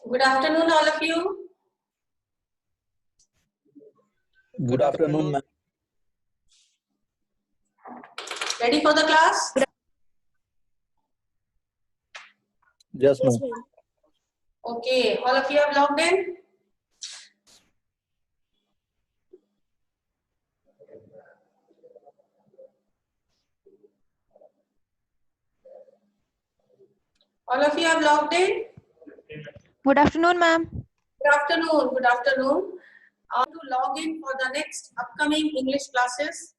Good afternoon, all of you. Good afternoon, ma'am. Ready for the class? Yes, ma'am. Okay, all of you have logged in? All of you have logged in? Good afternoon, ma'am. Good afternoon. Good afternoon. To log in for the next upcoming English classes?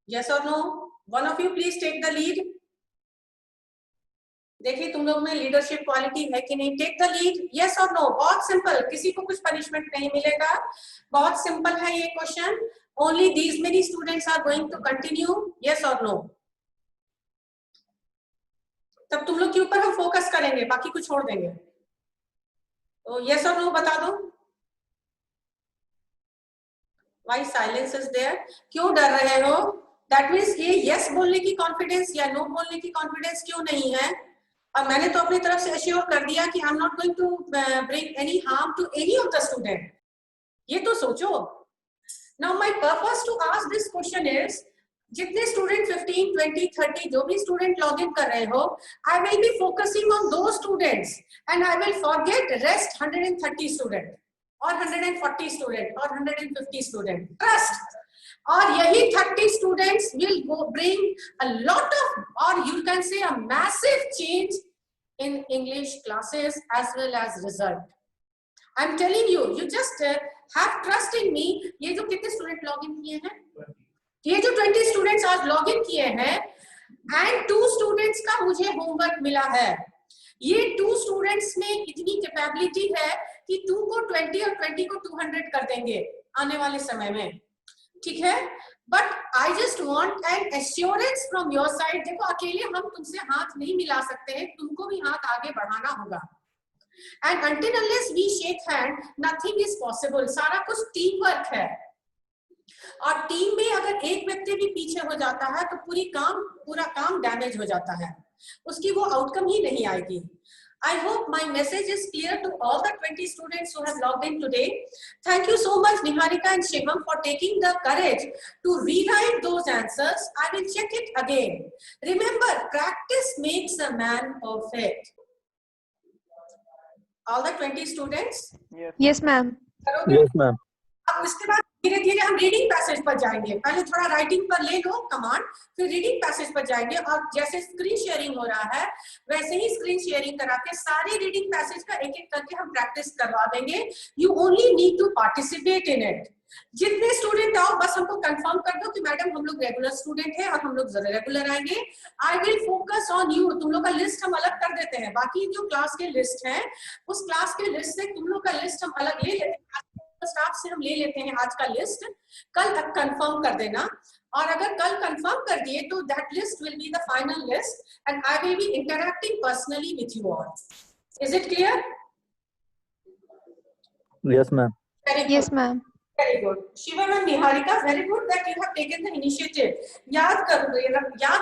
Yes or no? One of you please take the lead. देखिए तुम लोग में leadership quality है कि नहीं. Take the lead. Yes और no. बहुत simple, किसी को कुछ पनिशमेंट नहीं मिलेगा. बहुत सिंपल है ये question. Only these many students are going to continue. Yes और नो. तब तुम लोग के ऊपर हम फोकस करेंगे, बाकी कुछ छोड़ देंगे. तो यस और नो बता दो. Why silence is there? क्यों डर रहे हो? दैट मीन्स ये यस बोलने की कॉन्फिडेंस या नो बोलने की कॉन्फिडेंस क्यों नहीं है? और मैंने तो अपनी तरफ से एश्योर कर दिया कि I am not going to bring any harm to any of the student. ये तो सोचो. Now my purpose to ask this question is, जितने स्टूडेंट 15, 20, 30 जो भी स्टूडेंट लॉग इन कर रहे हो, I will be focusing on दो students and I will forget rest 130 student और 140 स्टूडेंट और 150 स्टूडेंट. ट्रस्ट. और यही 30 students will bring a lot of, or you can say a massive change in English classes as well as result. I'm telling you, you just have trust in me. ये जो कितने student login किए हैं? ये जो 20 students आज login किए हैं, and 2 students का मुझे homework मिला है. ये 2 students में इतनी capability है कि 2 को 20 और 20 को 200 कर देंगे आने वाले समय में. ठीक है. But I just want an assurance from your side. देखो अकेले हम तुमसे हाथ नहीं मिला सकते हैं, तुमको भी हाथ आगे बढ़ाना होगा. And until unless we shake hand, nothing is possible. सारा कुछ टीम वर्क है, और टीम में अगर एक व्यक्ति भी पीछे हो जाता है तो पूरा काम डैमेज हो जाता है, उसकी वो आउटकम ही नहीं आएगी. I hope my message is clear to all the 20 students who have logged in today. Thank you so much, Niharika and Shivam, for taking the courage to rewrite those answers. I will check it again. Remember, practice makes a man perfect. All the 20 students? Yes, ma'am. Yes, ma'am. अब उसके बाद धीरे धीरे हम reading passage पर जाएंगे. पहले थोड़ा राइटिंग पर ले लो कमांड, फिर रीडिंग पैसेज पर जाएंगे. और जैसे स्क्रीन शेयरिंग हो रहा है वैसे ही स्क्रीन शेयरिंग करा के सारे रीडिंग पैसेज का एक एक करके हम प्रैक्टिस करवा देंगे. You only need to participate in it. जितने स्टूडेंट आओ बस हमको कंफर्म कर दो कि मैडम हम लोग रेगुलर स्टूडेंट है और हम लोग रेगुलर आएंगे. I will focus on you. तुम लोग का लिस्ट हम अलग कर देते हैं. बाकी जो क्लास के लिस्ट है उस क्लास के लिस्ट से तुम लोग का लिस्ट हम अलग ले लेते हैं. स्टाफ से हम ले लेते हैं आज का लिस्ट. कल तक कंफर्म कर देना, और अगर कल कंफर्म कर दिए तो that list will be the final list and I will B interacting personally with you all. Is it clear? Yes, ma'am. Yes, ma'am. Very good. Shivam and Niharika, very good that you have taken the initiative. याद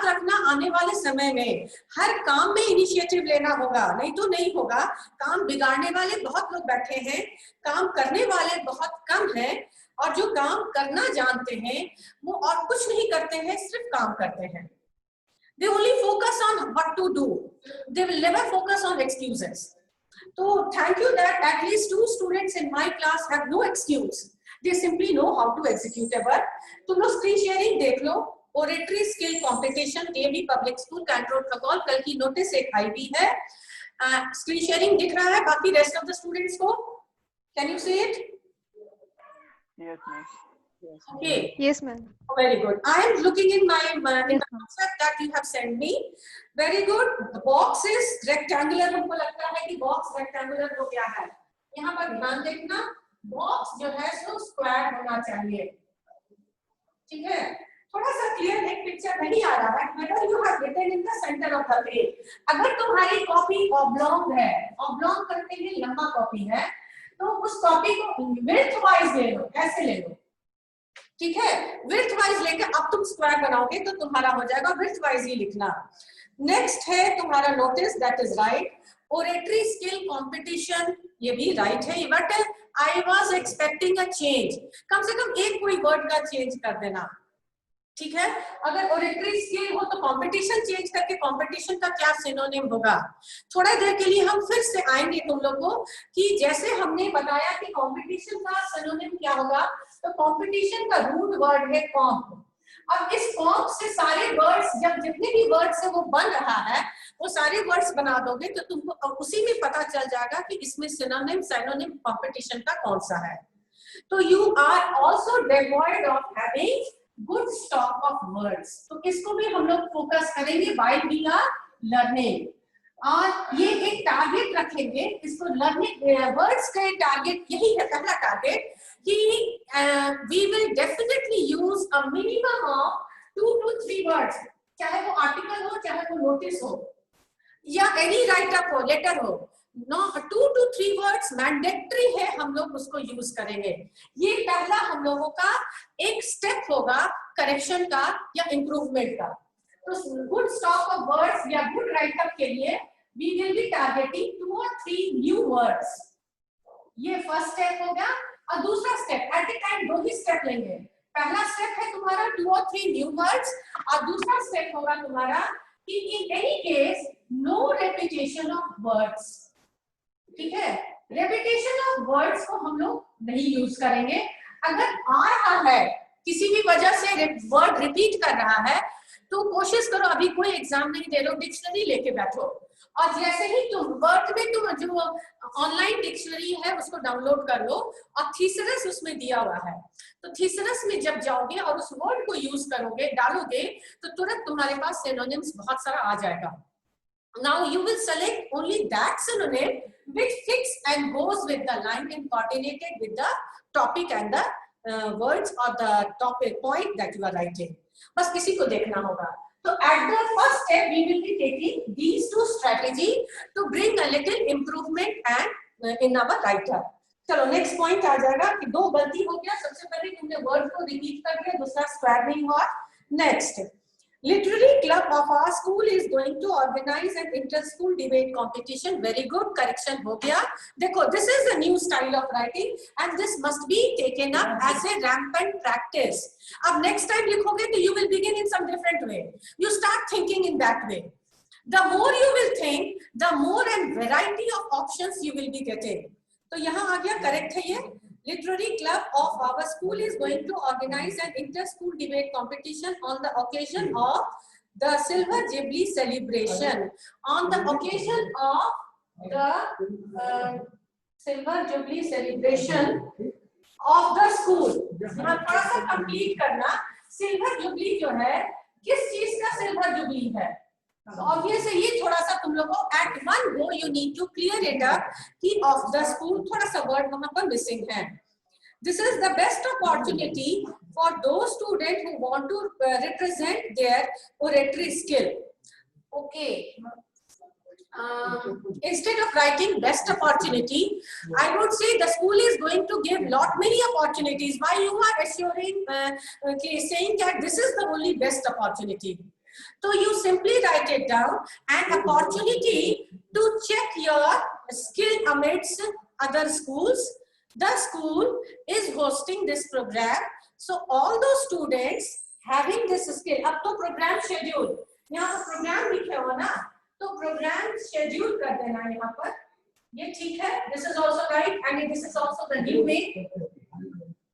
रखना, आने वाले समय में हर काम में initiative लेना होगा, नहीं तो नहीं होगा. काम बिगाड़ने वाले बहुत लोग बैठे हैं, काम करने वाले बहुत कम हैं, और जो काम करना जानते हैं वो और कुछ नहीं करते हैं, सिर्फ काम करते हैं. They only focus on what to do. They will never focus on excuses. So thank you that at least 2 students in my class have no excuse. They simply know how to execute a work. तुम लोग screen sharing देख लो. Oratory skill competition केवी public school cantt protocol, कल की notice एक आई भी है. Screen sharing दिख रहा है बाकी रेस्ट ऑफ द स्टूडेंट्स को? Can you see it? Yes, ma'am. Okay. Yes, ma'am. Very good. I am looking in my concept that you have sent me. Very good. The box is rectangular. हमको लगता है कि box rectangular हो गया है. यहाँ पर ध्यान देखना, बॉक्स जो है सो स्क्वायर होना चाहिए. ठीक है. थोड़ा सा क्लियर एक पिक्चर नहीं आ रहा है. whether you have written in the center of the page. अगर तुम्हारी कॉपी ऑब्लॉन्ग है, ऑब्लॉन्ग करते हुए लंबा कॉपी है, तो उस कॉपी को विड्थ वाइज ले लो. ऐसे ले लो. ठीक है. विड्थ वाइज लेके अब तुम स्क्वायर बनाओगे तो तुम्हारा हो जाएगा. विड्थ वाइज ही लिखना. नेक्स्ट है तुम्हारा notice, that is right, oratory skill competition, ये भी राइट है, but I was expecting a change, कम से कम एक कोई वर्ड का चेंज कर देना, ठीक है। अगर ओरेटरी स्किल हो तो कंपटीशन चेंज करके कंपटीशन का क्या सिनोनिम होगा। थोड़ा देर के लिए हम फिर से आएंगे तुम लोग को कि जैसे हमने बताया कि कंपटीशन का सिनोनिम क्या होगा, तो कंपटीशन का रूट वर्ड है कॉम्प। अब इस कॉम्प से सारे वर्ड्स, जब जितने भी वर्ड्स है वो बन रहा है, वो सारे वर्ड्स बना दोगे तो तुमको उसी में पता चल जाएगा कि इसमें सिनोनिम सिनोनिम कंपटीशन का कौन सा है। तो you are also devoid of having good stock of words, तो इसको भी हम लोग फोकस करेंगे व्हाइल वी आर लर्निंग। और ये एक टारगेट रखेंगे, इसको लर्निंग वर्ड्स का टारगेट यही है, पहला टारगेट कि we will definitely use a minimum of 2 to 3 words, चाहे वो आर्टिकल हो, चाहे वो नोटिस हो, या एनी राइट अप हो, लेटर हो, 2 to 3 वर्ड्स मैंडेटरी है, हम लोग उसको यूज करेंगे। ये पहला हम लोगों का एक स्टेप होगा करेक्शन का या इंप्रूवमेंट का। तो गुड स्टॉक ऑफ वर्ड्स या गुड राइट अप के लिए we will be targeting 2 or 3 new words. ये फर्स्ट स्टेप हो गया। और दूसरा स्टेप, एट ए टाइम 2 ही स्टेप लेंगे। पहला स्टेप है तुम्हारा 2 or 3 न्यू वर्ड्स, और दूसरा स्टेप होगा तुम्हारा कि in any case no repetition of words, ठीक है। रेपिटेशन ऑफ वर्ड्स को हम लोग नहीं यूज करेंगे। अगर आ रहा है, किसी भी वजह से वर्ड रिपीट कर रहा है, तो कोशिश करो, अभी कोई एग्जाम नहीं दे रहे हो, डिक्शनरी लेके बैठो, और जैसे ही तुम वर्ड में तुम जो ऑनलाइन डिक्शनरी है उसको डाउनलोड कर लो, और थीसरस उसमें दिया हुआ है, तो थीसरस में जब जाओगे और उस वर्ड को यूज करोगे, डालोगे, तो तुरंत तुम्हारे पास सिनोनिम्स बहुत सारा आ जाएगा। Now you will select only that synonym which fits and goes with the line and coordinated with the topic and the words or the topic point that you are writing. बस किसी को देखना होगा। तो at the first step we will be taking these 2 strategy to bring a little improvement and in our writer. चलो next point आ जाएगा कि 2 गलती हो गया, सबसे पहले तुमने वर्ड को रिपीट कर दिया, दूसरा स्क्वायर नहीं हुआ। Next, Literary club of our school is going to organize an inter-school debate competition. Very good, correction हो गया। देखो, this is a new style of writing and this must be taken up as a rampant practice. अब next time लिखोगे तो you will begin in some different way. You start thinking in that way. The more you will think, the more and variety of options you will be getting. तो यहाँ आ गया, correct है ये। Literary club of our school is going to organize an inter-school debate competition on the occasion of the Silver Jubilee celebration. On the occasion of the Silver Jubilee celebration of the school. यहाँ थोड़ा सा complete करना, silver jubilee जो है किस चीज का silver jubilee है। ऑब्वियसली ये थोड़ा सा तुम लोगों को at one go you need to clear it up कि ऑफ द स्कूल, थोड़ा सा वर्ड वहां पर मिसिंग है। This is the best opportunity for those student who want to represent their oratory skill. Okay, instead of writing best opportunity, I would say the school is going to give lot many opportunities. Why you are assuring saying that this is the only best opportunity? So you simply write it down, an opportunity to check your skill amidst other schools. The school is hosting this program, so all those students having this skill. अब तो program schedule, यहाँ पर program लिखे हो ना, तो programme schedule कर देना यहाँ पर, ये ठीक है। This is also right and this is also the new way,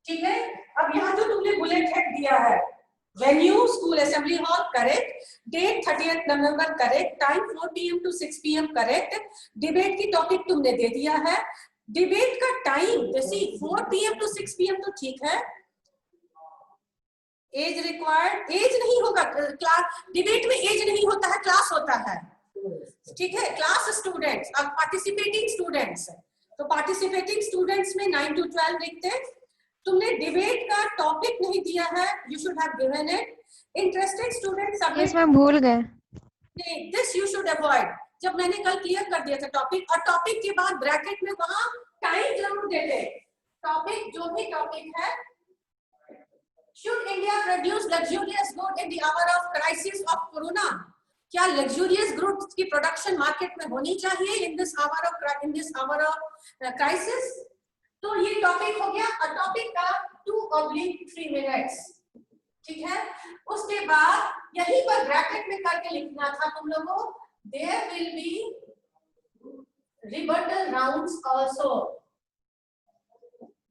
ठीक है। अब यहाँ जो तुमने बुलेट हेड दिया है, venue school assembly hall correct, date 30th November correct, time 4 PM to 6 PM correct, debate की टॉपिक तुमने दे दिया है, डिबेट का टाइम जैसे 4 PM to 6 PM तो ठीक है। एज रिक्वायर्ड, एज नहीं होगा, क्लास डिबेट में एज नहीं होता है, क्लास होता है, ठीक है। क्लास स्टूडेंट्स, अब पार्टिसिपेटिंग स्टूडेंट्स, तो पार्टिसिपेटिंग स्टूडेंट्स में 9 to 12 लिखते। तुमने डिबेट का टॉपिक नहीं दिया है, you should have given it. Interested students, yes ma'am, भूल गए। This you should avoid. जब मैंने कल क्लियर कर दिया था टॉपिक, और टॉपिक के बाद ब्रैकेट में वहां टाइम जरूर देते। टॉपिक जो भी टॉपिक है, should India produce luxurious good in the hour of crisis of corona? क्या लग्जूरियस गुड्स की प्रोडक्शन मार्केट में होनी चाहिए in this hour of crisis? तो ये टॉपिक हो गया, और टॉपिक का 2/3 मिनट्स, ठीक है। उसके बाद यहीं पर ब्रैकेट में करके लिखना था तुम लोगों, there will be rebuttal rounds also.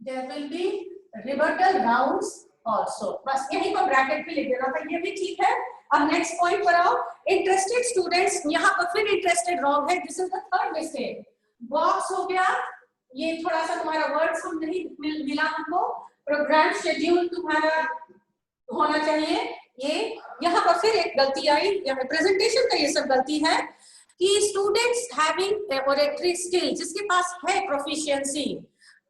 There will be rebuttal rounds also. बस यहीं पर ब्रैकेट में लिख देना था, ये भी ठीक है। अब नेक्स्ट पॉइंट पर आओ, इंटरेस्टेड स्टूडेंट्स, यहाँ पर फिर इंटरेस्टेड रॉन्ग है, this is the third mistake. Box हो गया, ये थोड़ा सा तुम्हारा वर्ड्स हम नहीं मिला हमको, प्रोग्राम शेड्यूल तुम्हारा होना चाहिए, ये यहाँ पर फिर एक गलती आई, यहाँ प्रेजेंटेशन का ये सब गलती है कि स्टूडेंट्स हैविंग ओरेटरी स्किल, जिसके पास है प्रोफिशिएंसी,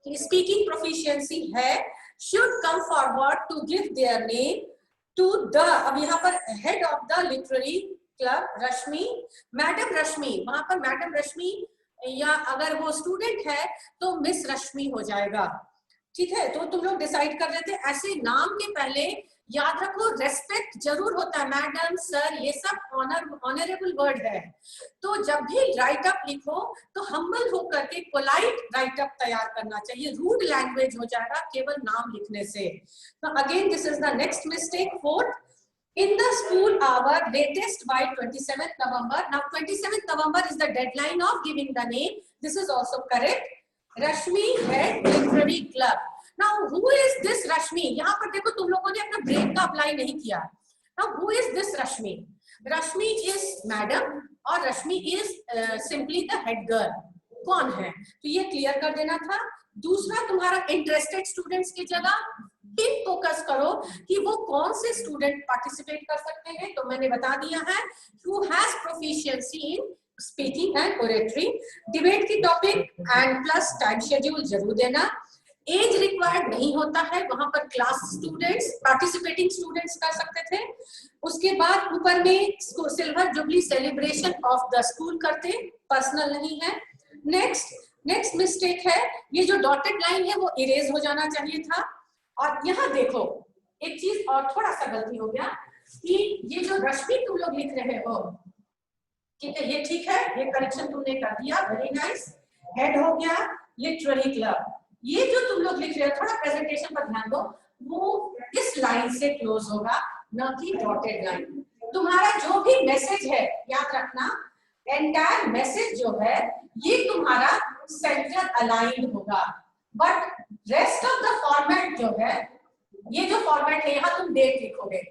स्पीकिंग प्रोफिशिएंसी है, should come forward to give their name to the, अब यहाँ पर head of the literary club Rashmi, madam Rashmi, वहां पर मैडम रश्मि, या अगर वो स्टूडेंट है तो मिस रश्मि हो जाएगा, ठीक है। तो तुम लोग डिसाइड कर लेते, ऐसे नाम के पहले याद रखो रेस्पेक्ट जरूर होता है, मैडम सर ये सब ऑनरेबल वर्ड है। तो जब भी राइट अप लिखो तो हम्बल होकर के पोलाइट राइट अप तैयार करना चाहिए, रूड लैंग्वेज हो जाएगा केवल नाम लिखने से। तो again this is the next mistake, fourth, in the school hour latest by 27th November. Now 27th November is the deadline of giving the name, this is also correct. Rashmi head literary club. Now who is this Rashmi? यहाँ पर देखो तुम लोगों ने अपना brain का apply नहीं किया। Now who is this Rashmi? Rashmi is madam और Rashmi is simply the head girl. कौन है? तो ये क्लियर कर देना था। दूसरा तुम्हारा इंटरेस्टेड स्टूडेंट्स की जगह इन फोकस करो कि वो कौन से स्टूडेंट पार्टिसिपेट कर सकते हैं, तो मैंने बता दिया है who has proficiency in speaking and oratory. Debate की topic and plus time schedule जरूर देना। एज रिक्वायर्ड नहीं होता है, वहां पर क्लास स्टूडेंट्स, पार्टिसिपेटिंग स्टूडेंट्स कर सकते थे। उसके बाद ऊपर में silver jubilee celebration of the school करते, पर्सनल नहीं है। नेक्स्ट मिस्टेक है, ये जो डॉटेड लाइन है वो इरेज हो जाना चाहिए था। और यहाँ देखो एक चीज और थोड़ा सा गलती हो गया कि ये जो रश्मि तुम लोग लिख रहे हो, ठीक है, ये ठीक है, ये करेक्शन तुमने कर दिया, वेरी नाइस। हेड हो गया लिटरेरी क्लब, ये जो तुम लोग लिख रहे हो थोड़ा प्रेजेंटेशन पर ध्यान दो, वो इस लाइन से क्लोज होगा, न कि डॉटेड लाइन। तुम्हारा जो भी मैसेज है याद रखना, एंटायर मैसेज जो है ये तुम्हारा सेंटर अलाइंड होगा, but rest of the format जो है, ये जो फॉर्मेट है यहाँ तुम डेट लिखोगे,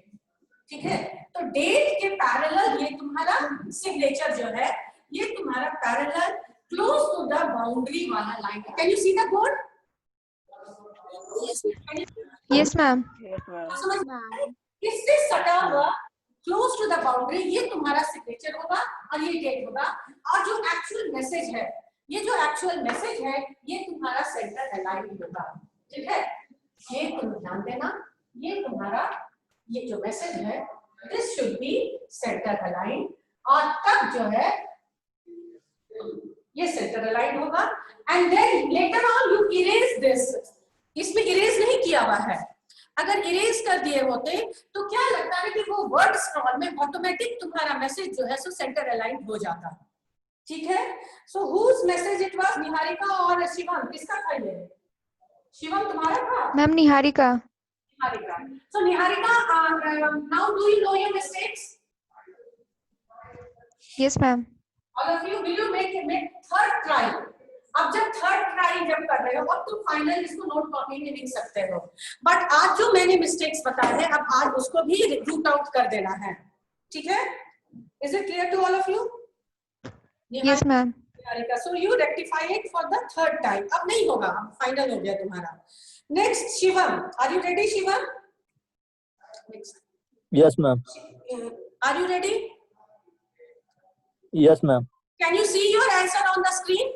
ठीक है। तो डेट के पैरेलल ये तुम्हारा सिग्नेचर जो है, ये तुम्हारा parallel close to the boundary वाला line. Can you see the board? Yes, ma'am. इससे सटा हुआ क्लोज टू द बाउंड्री, ये तुम्हारा सिग्नेचर होगा और ये डेट होगा। और जो एक्चुअल मैसेज है, ये जो एक्चुअल मैसेज है ये तुम्हारा सेंटर अलाइन होगा, ठीक है। ये तुम ध्यान देना, ये तुम्हारा ये जो मैसेज है this should be centre align, और तब जो है ये सेंटर अलाइन होगा। And then later on you erase this, इसमें इरेज नहीं किया हुआ है, अगर इरेज कर दिए होते तो क्या लगता है कि वो वर्ड स्क्रॉल में ऑटोमेटिक तुम्हारा मैसेज जो है सो सेंटर अलाइन हो जाता, ठीक है। So whose message it was, Niharika और शिवम, किसका था ये? शिवम तुम्हारा था? Ma'am, Niharika. Niharika. So Niharika, now do you know your mistakes? Yes, ma'am. All of you, will you make third try? अब जब थर्ड ट्राई जब कर रहे हो, अब तुम फाइनल इसको नोट कॉपी में लिख सकते हो, बट आज जो मैंने मिस्टेक्स बताए हैं अब आज उसको भी रूट आउट कर देना है, ठीक है। Is it clear to all of you? Yes, ma'am. So you rectify it for the third time. अब नहीं होगा, फाइनल हो गया तुम्हारा। Next Shivam, are you ready Shivam? Next. Yes, ma'am. Are you ready? Yes, ma'am. Can you see your answer on the screen?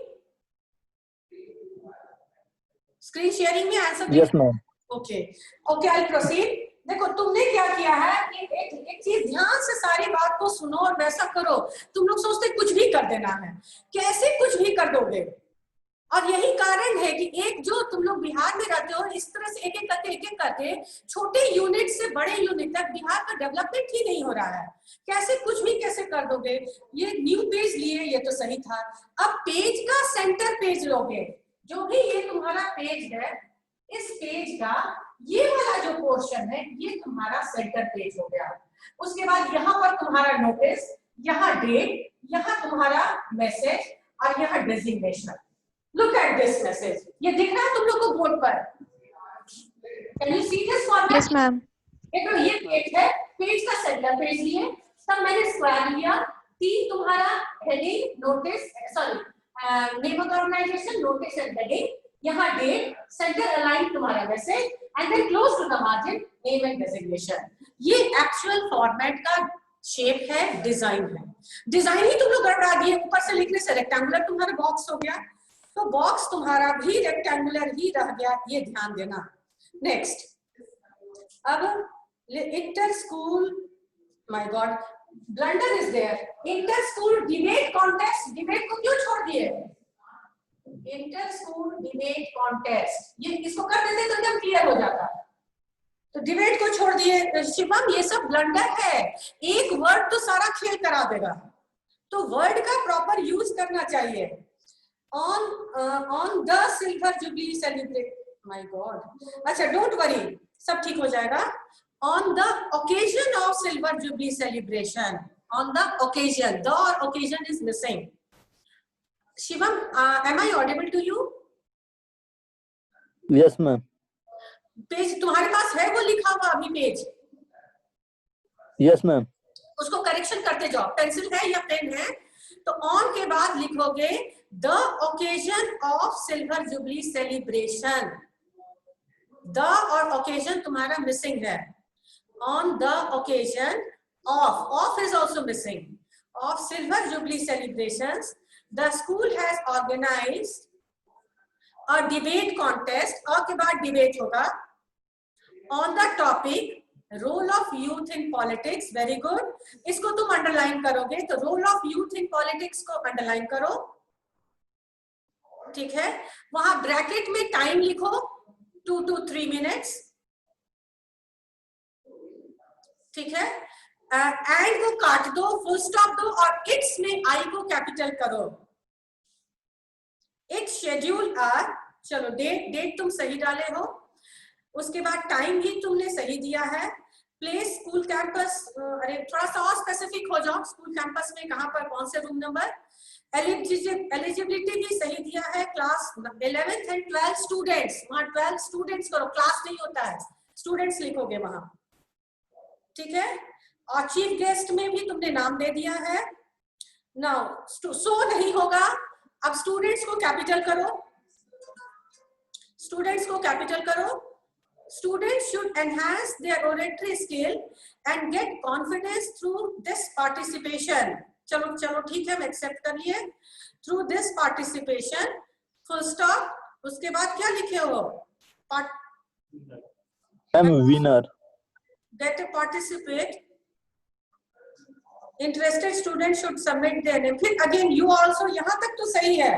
Screen sharing में answer? Yes, ma'am. Okay, I'll proceed. देखो तुमने क्या किया है, एक चीज ध्यान से सारी बात को सुनो और वैसा करो। तुम लोग सोचते कुछ भी कर देना है, कैसे कुछ भी कर दोगे? और यही कारण है कि एक जो तुम लोग बिहार में रहते हो, इस तरह से एक एक करके छोटे यूनिट से बड़े यूनिट तक बिहार का डेवलपमेंट ही नहीं हो रहा है। कैसे कुछ भी कैसे कर दोगे? ये न्यू पेज लिए, ये तो सही था। अब पेज का सेंटर पेज लोगे, जो भी ये तुम्हारा पेज है, इस पेज का ये वाला जो पोर्शन है, ये तुम्हारा सेंटर पेज हो गया। उसके बाद यहाँ पर तुम्हारा नोटिस, यहाँ डेट, यहाँ तुम्हारा मैसेज और यहाँ designation. Look at this message. ये दिख रहा है तुम लोग को बोर्ड पर? Can you see this format? Yes, ma'am. देखो ये पेज है, पेज का सेंटर पेज लिए, तब मैंने स्क्वायर लिया, तीन तुम्हारा heading, notice, sorry name of organisation, notice and heading, यहाँ डेट, सेंटर अलाइन तुम्हारा message, and then close to the margin name and designation. ये एक्चुअल फॉर्मेट का शेप है, डिजाइन है। डिजाइन ही तुम लोग गड़बड़ा दिए, ऊपर से लिखने से रेक्टेंगुलर तुम्हारा बॉक्स हो गया, तो बॉक्स तुम्हारा भी रेक्टेंगुलर ही रह गया, ये ध्यान देना। नेक्स्ट, अब inter school, my god, blunder is there. Inter school debate contest, debate को क्यों छोड़ दिए? इंटर स्कूल डिबेट कॉन्टेस्ट, ये इसको कर देते तो एकदम क्लियर हो जाता, तो डिबेट को छोड़ दिए। शिवम, ये सब ब्लंडर है, एक वर्ड तो सारा खेल करा देगा, तो वर्ड का प्रॉपर यूज करना चाहिए। on the silver jubilee celebrate, my god, अच्छा don't worry, सब ठीक हो जाएगा। on the occasion of silver jubilee celebration, on the occasion, the or occasion is missing. Shivam, am I audible to you? Yes, ma'am. Page तुम्हारे पास है वो लिखा हुआ अभी पेज? Yes, ma'am. उसको करेक्शन करते जाओ, पेंसिल है या पेन है तो ऑन के बाद लिखोगे the occasion of silver jubilee celebration. The और ओकेजन तुम्हारा मिसिंग है। On the occasion of is also missing, of silver jubilee celebrations the school has organised a debate contest, और के बाद डिबेट होगा, on the topic role of youth in politics. Very good, इसको तुम underline करोगे, तो role of youth in politics को underline करो, ठीक है। वहां ब्रैकेट में टाइम लिखो 2 to 3 minutes, ठीक है। एंड को काट दो, फुल स्टॉप दो, और इट्स में आई को कैपिटल करो। इट शेड्यूल आर, चलो डेट तुम सही डाले हो, उसके बाद टाइम भी तुमने सही दिया है। प्लेस स्कूल कैंपस, अरे थोड़ा सा और स्पेसिफिक हो जाओ, स्कूल कैंपस में कहां पर कौन से रूम नंबर। एलिजिबिलिटी भी सही दिया है, क्लास 11th एंड 12 स्टूडेंट्स, वहां 12 स्टूडेंट्स करो, क्लास नहीं होता है, स्टूडेंट्स लिखोगे वहां, ठीक है। और चीफ गेस्ट में भी तुमने नाम दे दिया है। नाउ सो नहीं होगा, अब स्टूडेंट्स को कैपिटल करो, स्टूडेंट्स को कैपिटल करो। Students should enhance their oratory skill and get confidence through this participation. चलो ठीक है, मैं एक्सेप्ट कर लिए। Through this participation, full stop, उसके बाद क्या लिखे हो? I'm a winner. Get to participate. Interested students should submit their name. फिर again you also, यहाँ तक तो सही है,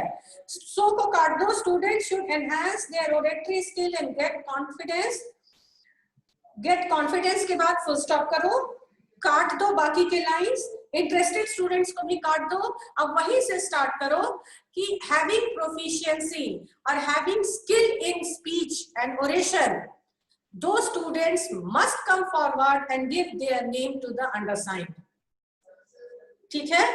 so को काट दो। Students should enhance their oratory skill and get confidence. Get confidence के बाद full stop करो, काट दो बाकी के लाइंस। Interested students को भी काट दो। अब वहीं से स्टार्ट करो कि having proficiency or having skill in speech and oration, those students must come forward and give their name to the undersigned. ठीक है।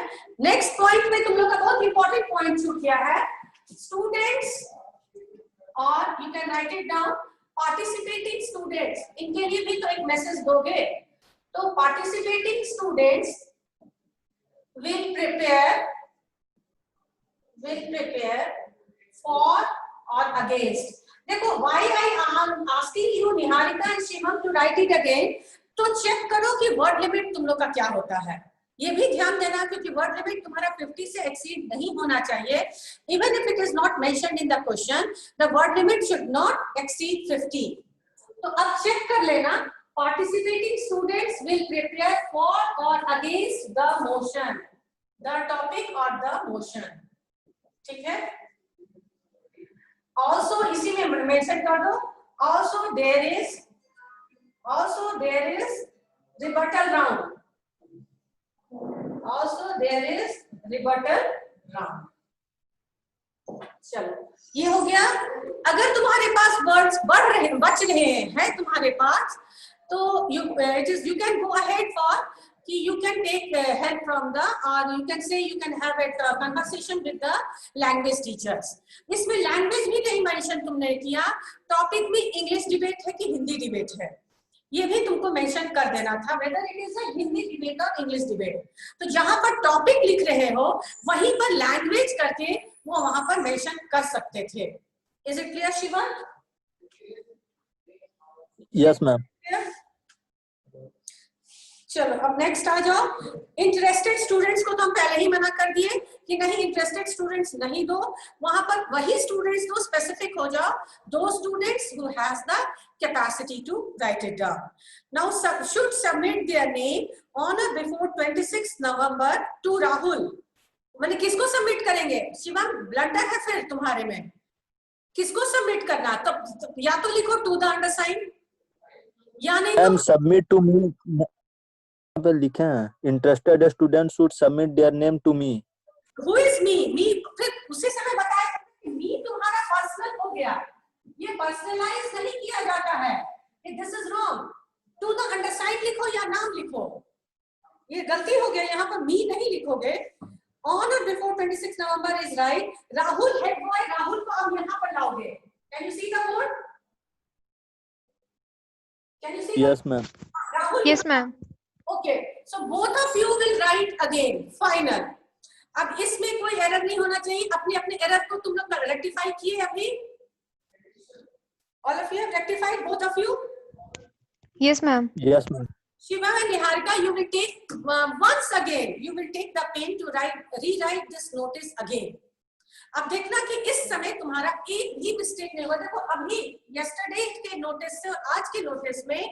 नेक्स्ट पॉइंट में तुम लोग का बहुत इंपॉर्टेंट पॉइंट छूट गया है। स्टूडेंट्स, और you can write it down, participating students, इनके लिए भी तो एक मैसेज दोगे। तो participating students will prepare for और अगेंस्ट। देखो why I am asking you Niharika and Shivam to write it again, तो चेक करो कि वर्ड लिमिट तुम लोग का क्या होता है, ये भी ध्यान देना, क्योंकि वर्ड लिमिट तुम्हारा 50 से एक्सीड नहीं होना चाहिए। Even if it is not mentioned in the question, the word limit should not exceed 50। तो अब चेक कर लेना, participating students will prepare for और against the motion, the topic और द मोशन, ठीक है। also इसी में मेंशन कर दो, also there is rebuttal round, also there is rebuttal round। चलो ये हो गया। अगर तुम्हारे पास वर्ड्स बच रहे हैं तुम्हारे पास, तो you can go ahead for कि you can take help from the, or you can say you can have a conversation with the language teachers। इसमें लैंग्वेज भी नहीं मेंशन तुमने किया, टॉपिक में इंग्लिश डिबेट है कि हिंदी डिबेट है, ये भी तुमको मेंशन कर देना था, whether it is a Hindi debate और इंग्लिश डिबेट। तो जहां पर टॉपिक लिख रहे हो वहीं पर लैंग्वेज करके वो वहां पर मेंशन कर सकते थे। Is it clear Shivan? Yes, ma'am. चलो अब नेक्स्ट आ जाओ। इंटरेस्टेड स्टूडेंट्स को तो हम पहले ही मना कर दिए कि नहीं, इंटरेस्टेड स्टूडेंट्स नहीं दो, वहां पर वही स्टूडेंट्स दो, स्पेसिफिक हो जाओ, दो students who has the capacity to write it down. Now should submit their name on or before 26 November to Rahul. मैंने किसको सबमिट करेंगे? शिवम ब्लंडर है फिर तुम्हारे में, किसको सबमिट करना? तो या तो लिखो टू द अंडरसाइन, या नहीं And submit to me. पे लिखे हैं interested student should submit their name to me. Who is me? Me फिर उसी समय बताया कि me तुम्हारा पर्सनल हो गया, ये पर्सनलाइज नहीं किया जाता है, this is wrong. To the underside लिखो या नाम लिखो, ये गलती हो गया, यहाँ पर me नहीं लिखोगे। On or before 26 November is right. Rahul head boy, Rahul को अब यहाँ पर लाओगे। Can you see the board? Can you see? Yes ma'am. Rahul, Yes, ma'am. Okay, so both of you will write again final. अब इसमें कोई एरर नहीं होना चाहिए, अपने अपने एरर को तुम लोग रेक्टिफाई किए अभी? All of you have rectified, both of you? Yes, ma'am. Yes ma'am. Shiva and Niharika, you will take once again, you will take the pen to rewrite this notice again। अब देखना कि इस समय तुम्हारा एक भी मिस्टेक नहीं हुआ। देखो अभी yesterday के नोटिस से आज के नोटिस में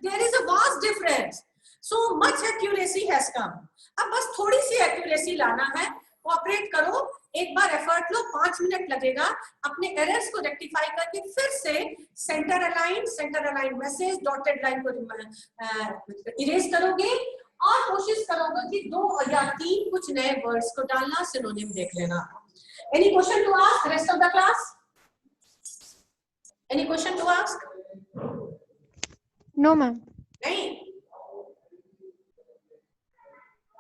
there is a vast difference, so much accuracy has come। अब बस थोड़ी सी एक्यूरेसी लाना है, कोऑपरेट करो, एक बार एफर्ट लो, 5 मिनट लगेगा, अपने एरर्स को रेक्टिफाई करके फिर से centre align message, dotted line को इरेज करोगे और कोशिश करोगे कि 2 या 3 कुछ नए वर्ड्स को डालना, सिनोनिम देख लेना। Any question to ask rest of the class? Any question to ask? No, ma'am. नहीं?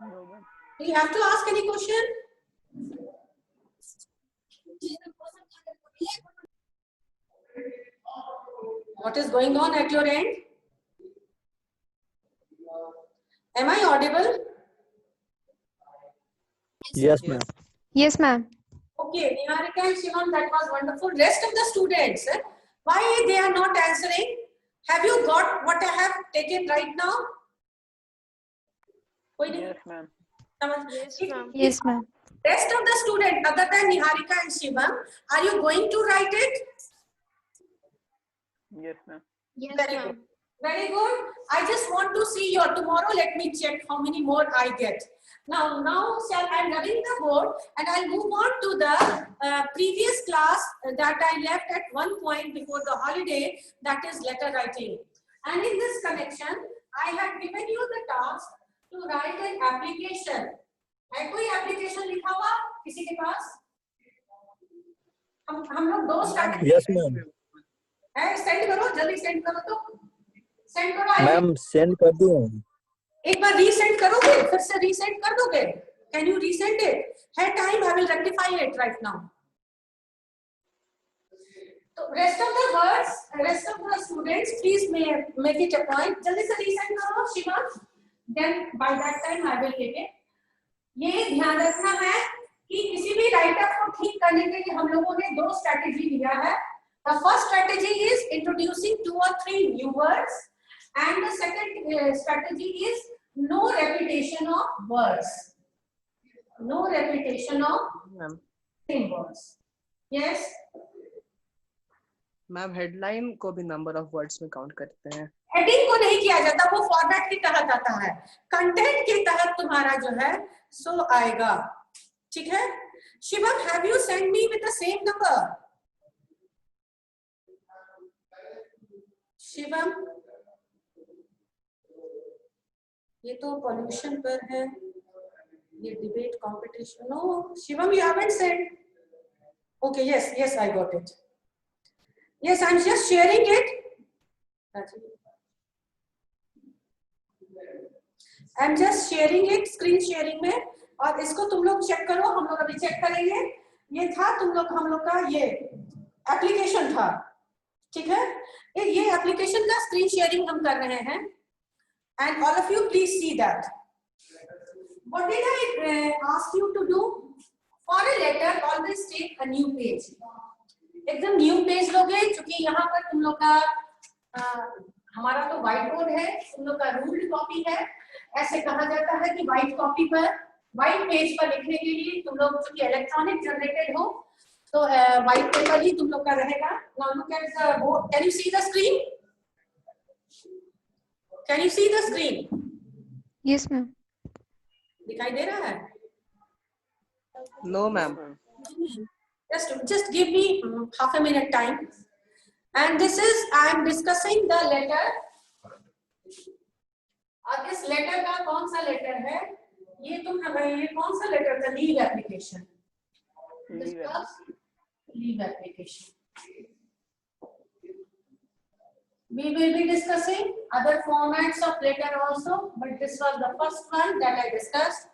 No, ma'am. Do you have to ask any question? What is going on at your end? Am I audible? Yes ma'am. Yes, ma'am. Okay, Niharika and Shivam, that was wonderful. Rest of the students, why they are not answering? Have you got what I have taken right now? कोई नहीं? Yes, ma'am. Yes, ma'am. Rest of the students, other than Niharika and Shivam, are you going to write it? Yes, ma'am. Very good. Very good. I just want to see your tomorrow. Let me check how many more I get. Now, sir, I'm running the board and I'll move on to the previous class that I left at one point before the holiday, that is letter writing. And in this connection, I have given you the task to write an application. है कोई application लिखा हुआ किसी के पास? हम लोग 2 start yes ma'am. है, send करो, जल्दी सेंड करो, तो सेंड करो। मैम सेंड कर दिए। एक बार रीसेंड करोगे, फिर से रीसेंड कर दोगे? Can you resend it? है time, I will rectify it right now. तो rest of the words, rest of the students, please make it a point, जल्दी से रीसेंड करो Shiva, then by that time I will take it. ये ध्यान रखना है कि किसी भी राइटअप को ठीक करने के लिए हम लोगों ने 2 स्ट्रेटजी लिया है। The first strategy is introducing 2 or 3 new words, and the second strategy is no repetition of words. No repetition of same words. Yes. Ma'am headline को भी नंबर ऑफ वर्ड्स में काउंट करते हैं। हेडिंग को नहीं किया जाता, वो फॉर्मेट के तहत आता है, कंटेंट के तहत तुम्हारा जो है सो आएगा। ठीक है? Shivam, have you send me with the same number? Shivam, ये तो पॉल्यूशन पर है, ये debate competition. No Shivam, you haven't said. Okay, yes, I got it. Yes, I'm just sharing it. I'm just sharing it, screen sharing में. और इसको तुम लोग चेक करो, हम लोग अभी चेक करेंगे. ये था हम लोग का ये एप्लीकेशन था, ठीक है. ये एप्लीकेशन का स्क्रीन शेयरिंग हम कर रहे हैं. And all of you please see that. What did I ask you to do? For a letter, always take a new page. एकदम न्यू पेज लोगे, क्योंकि यहाँ पर तुम लोग का हमारा तो व्हाइट बोर्ड है, तुम लोग का रूल्ड कॉपी है. ऐसे कहा जाता है कि व्हाइट कॉपी पर, व्हाइट पेज पर लिखने के लिए तुम लोग चूंकि इलेक्ट्रॉनिक जनरेटेड हो तो व्हाइट पेपर ही तुम लोग का रहेगा. Now look at the board. Can you see the screen? Can you see the screen? Yes, ma'am. दिखाई दे रहा है? No, ma'am. Just give me half a minute time. And this is, I am discussing the letter. और इस letter का कौन सा letter है? ये कौन सा लेटर था? Leave application. Leave application. We will be discussing other formats of letter also, but this was the first one that I discussed.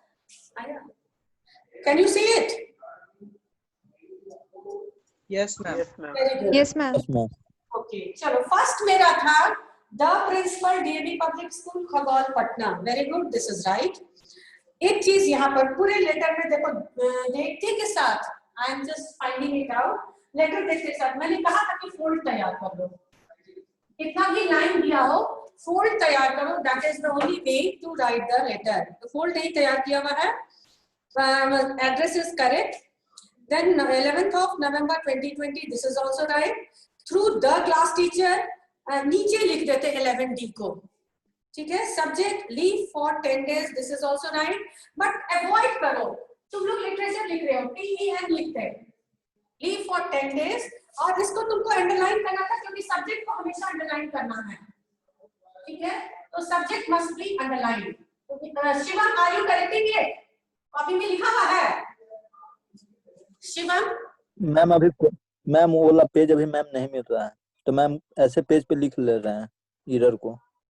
Can you see it? Yes, ma'am. Very good. Yes, ma'am. Yes, ma'am. Okay. चलो first मेरा था the principal DAV Public School Khagaul Patna. Very good. This is right. एक चीज यहाँ पर पूरे letter में देखो, देखते के साथ I am just finding it out. Letter देखते के साथ मैंने कहा था कि फोल्ड तैयार कर लो. कितना भी लाइन दिया हो फोल्ड तैयार करो. That is the only way to write the letter. तो फोल्ड नहीं तैयार किया हुआ है. Address is correct. Then 11th of November 2020. This is also right. Through the class teacher. नीचे लिख देते 11D को. ठीक है. Subject leave for 10 days. This is also right. But avoid करो. तुम लोग लिटरेचर लिख रहे हो, TEN लिखते हैं. Leave for 10 days. और इसको तुमको अंडरलाइन करना था क्योंकि सब्जेक्ट को हमेशा अंडरलाइन करना है. ठीक है. तो subject must be underline. Shivam, are you correcting it? Copy में लिखा हुआ है. शिवम, मैम अभी मैम वो वाला पेज अभी मैम नहीं मिल रहा है, तो मैम ऐसे पेज पे लिख ले रहे हैं एरर को.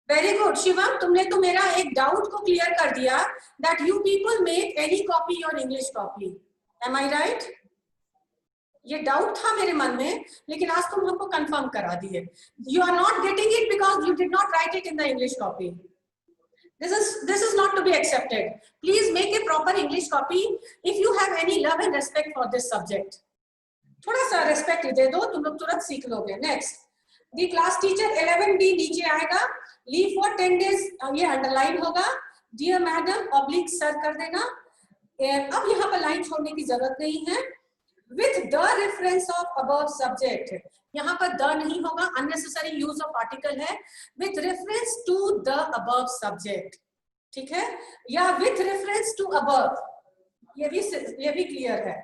वेरी गुड शिवम, तुमने तो मेरा एक डाउट को क्लियर कर दिया. That you people make any copy your English copy. Am I right? ये डाउट था मेरे मन में, लेकिन आज तुम हमको कंफर्म करा दिए. You are not getting it because you did not write it in the English copy. This is not to be accepted. Please make a proper English copy if you have any love and respect for this subject. थोड़ा सा respect दे दो, तुम लोग तुरंत सीख लोगे. Next, दी class teacher 11D नीचे आएगा. लीव फॉर 10 days ये अंडरलाइन होगा. डियर मैडम ऑब्लिक सर कर देना. अब यहाँ पर लाइन छोड़ने की जरूरत नहीं है. With the reference of above subject, यहाँ पर द नहीं होगा, अननेसेसरी यूज ऑफ आर्टिकल है. With reference to the above subject. ठीक है. या विथ रेफरेंस टू अबव, ये भी क्लियर है.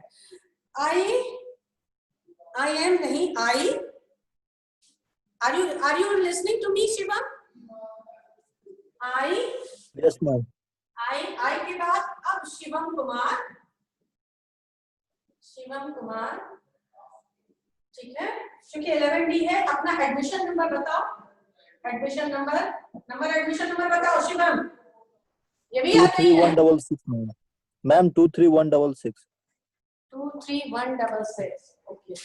I am नहीं, I. Are you listening to me, Shiva? I. Yes, ma'am. I के बाद अब शिवम कुमार. ठीक है. क्योंकि 11D है. अपना एडमिशन नंबर बताओ. एडमिशन नंबर एडमिशन नंबर बताओ शिवम. ये भी आता ही है. 23166 ma'am. 23166. 23166. Okay.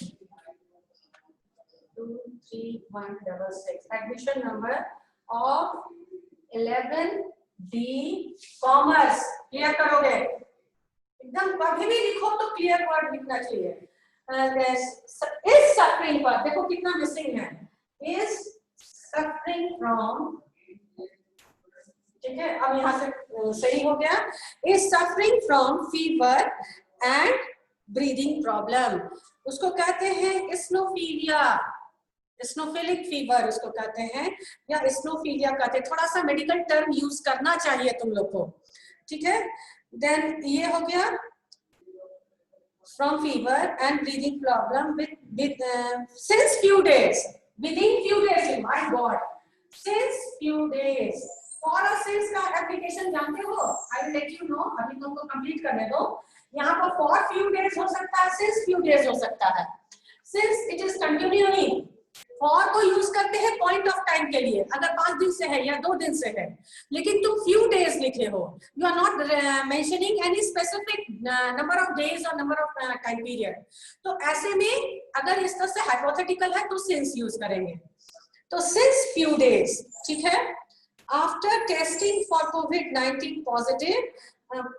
23166. Admission number of 11D Commerce. Clear करोगे? एकदम कभी भी लिखो तो क्लियर वर्ड लिखना चाहिए. इस सफरिंग पर देखो कितना मिसिंग है. Is suffering from. ठीक है. अब यहाँ से सही हो गया. Is suffering from fever and breathing problem. उसको कहते हैं स्नोफीलिया. स्नोफिलिक फीवर उसको कहते हैं, या स्नोफीलिया कहते हैं. थोड़ा सा मेडिकल टर्म यूज करना चाहिए तुम लोग को. ठीक है. देन ये हो गया from fever and breathing problem with since few days. within few days. My God, since few days. For a since का एप्लीकेशन जानते हो? I will let you know. अभी तुमको कंप्लीट करने दो. यहाँ पर for few days हो सकता है, since few days हो सकता है. Since it is continuing. For को यूज करते हैं पॉइंट ऑफ टाइम के लिए, अगर 5 दिन से है या 2 दिन से है, लेकिन तुम few days लिखे हो. You are not mentioning any specific number of days or number of time period. तो ऐसे में अगर इस तरह से hypothetical है तो since यूज करेंगे. तो since few days, ठीक है? After testing for COVID-19 positive,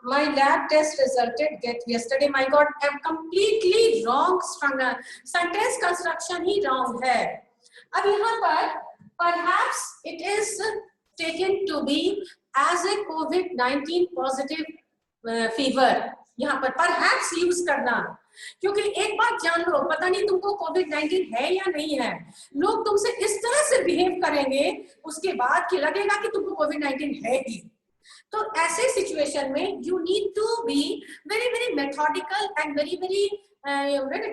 my lab test resulted get yesterday. My God, I'm completely wrong. Sentence construction he wrong है. अब यहाँ पर perhaps it is taken to be as a COVID-19 positive fever. यहाँ पर perhaps use करना, क्योंकि एक बात जान लो, पता नहीं तुमको कोविड-19 है या नहीं है, लोग तुमसे इस तरह से बिहेव करेंगे उसके बाद कि लगेगा कि तुमको कोविड-19 है ही. तो ऐसे सिचुएशन में you need to be very very methodical and very very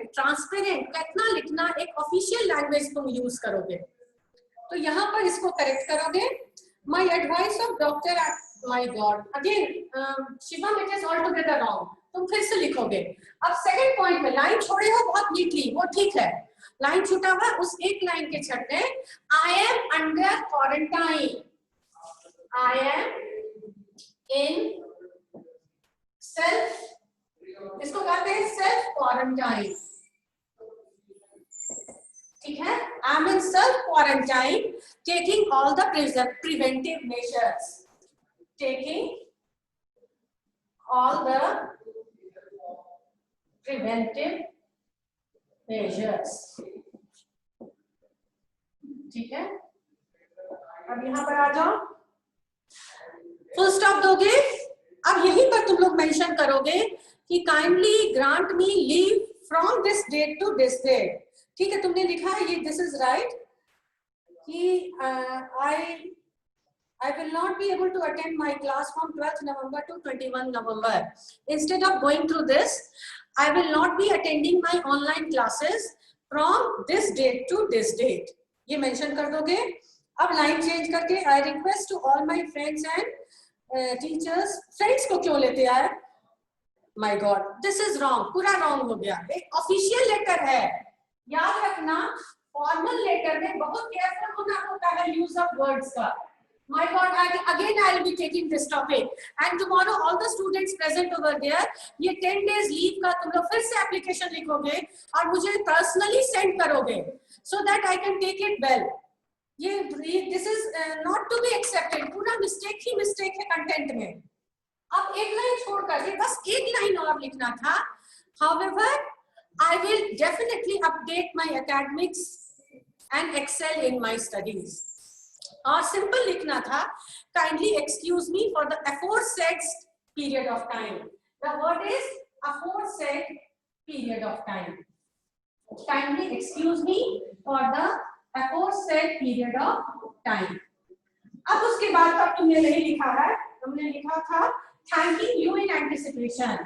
transparent. कितना लिखना, एक ऑफिशियल लैंग्वेज तुम यूज करोगे. तो यहाँ पर इसको करेक्ट करोगे. My advice of doctor, my God, again Shivam it is all together wrong. तुम फिर से लिखोगे. अब सेकंड पॉइंट में लाइन छोड़े हो बहुत नीटली, वो ठीक है. लाइन छूटा हुआ, उस एक लाइन के छठे I am under quarantine, I am in self, इसको कहते हैं सेल्फ क्वारंटाइन. ठीक है? I am in self quarantine taking all the preventive measures, taking all the preventive measures. ठीक है? अब यहाँ पर आ जाओ, फुल स्टॉप दोगे. अब यहीं पर तुम लोग मेंशन करोगे कि kindly grant me leave from this date to this date. ठीक है? तुमने लिखा है ये, दिस इज राइट, कि I will not be able to attend my class from 12th November to 21 November. Instead of going through this, I will not be attending my online classes from this date to this date. ये mention कर दोगे. अब line change करके I request to all my friends and teachers. Friends को क्यों लेते हैं? My God, this is wrong. पूरा wrong हो गया. एक official letter है. याद रखना, formal letter में बहुत careful होना होता है use of words का. My God, again I will be taking this topic, and tomorrow all the students present over there, ये 10 days leave का तुम लोग फिर से application लिखोगे और मुझे personally send करोगे, so that I can take it well. ये this is not to be accepted. पूरा mistake ही mistake है content में. अब एक लाइन छोड़ करके बस एक लाइन और लिखना था. However, I will definitely update my academics and excel in my studies. और सिंपल लिखना था, kindly excuse me for the aforesaid period of time. The word is aforesaid period of time. Kindly excuse me for the aforesaid period of time. अब उसके बाद तक तुमने नहीं लिखा है, तुमने लिखा था thanking you in anticipation.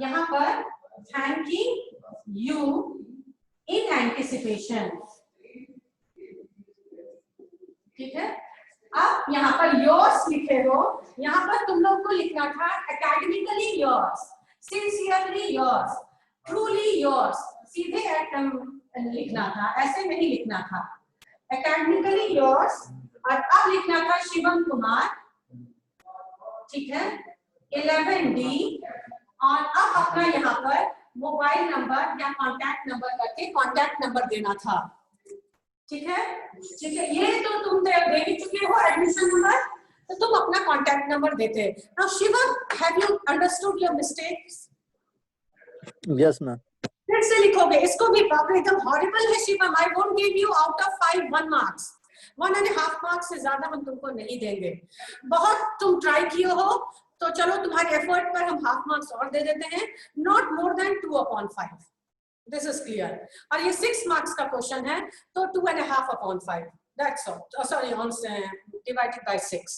यहाँ पर thanking you in anticipation. ठीक है? अब यहाँ पर yours लिखे हो, यहाँ पर तुम लोग को लिखना था academically yours, sincerely yours, truly yours. सीधे लिखना था, ऐसे नहीं लिखना था. academically yours, और अब लिखना था शिवम कुमार. ठीक है? 11D, और अब अपना यहाँ पर मोबाइल नंबर या कॉन्टैक्ट नंबर करके कॉन्टैक्ट नंबर देना था. ठीक है? ठीक है, ये तो तुम दे ही चुके हो एडमिशन नंबर, तो तुम अपना कॉन्टैक्ट नंबर देते. Now Shivam, have you understood your mistakes? Yes ma'am. फिर से लिखोगे इसको भी. बाप रे, एकदम हॉरिबल है Shivam. I won't give you out of 5 1 marks. 1.5 marks से ज्यादा हम तुमको नहीं देंगे. बहुत तुम ट्राई किए हो, तो चलो तुम्हारे एफर्ट पर हम हाफ मार्क्स और दे देते हैं. Not more than 2/5. This is clear. और ये 6 मार्क्स का क्वेश्चन है, तो 2.5/5. That's all. Sorry, on divided by 6.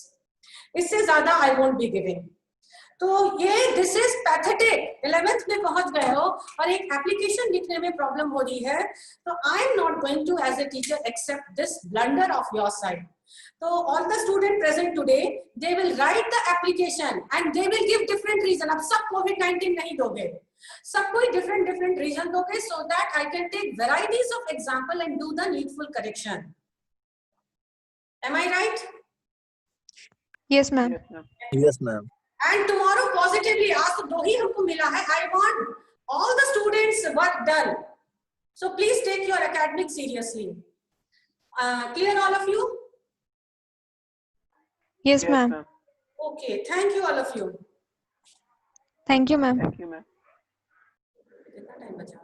इससे ज्यादा आई वोंट बी गिविंग. तो ये दिस इज पैथेटिक। 11th में पहुंच गए हो और एक एप्लीकेशन लिखने में प्रॉब्लम हो रही है, तो I am not going to as a teacher accept this blunder of your side. So all the students present today, they will write the application and they will give different reason. अब सब COVID-19 नहीं दोगे, सब कोई different reason दोगे, so that I can take varieties of example and do the needful correction. Am I right? Yes, ma'am. Yes, ma'am. Yes, ma'am. And tomorrow positively, आज तो 2 ही हमको मिला है. I want all the students work done. So please take your academic seriously. Clear all of you? Yes, Yes, ma'am. ma'am. Okay, thank you all of you. Thank you, ma'am. Thank you, ma'am. कितना time बचा?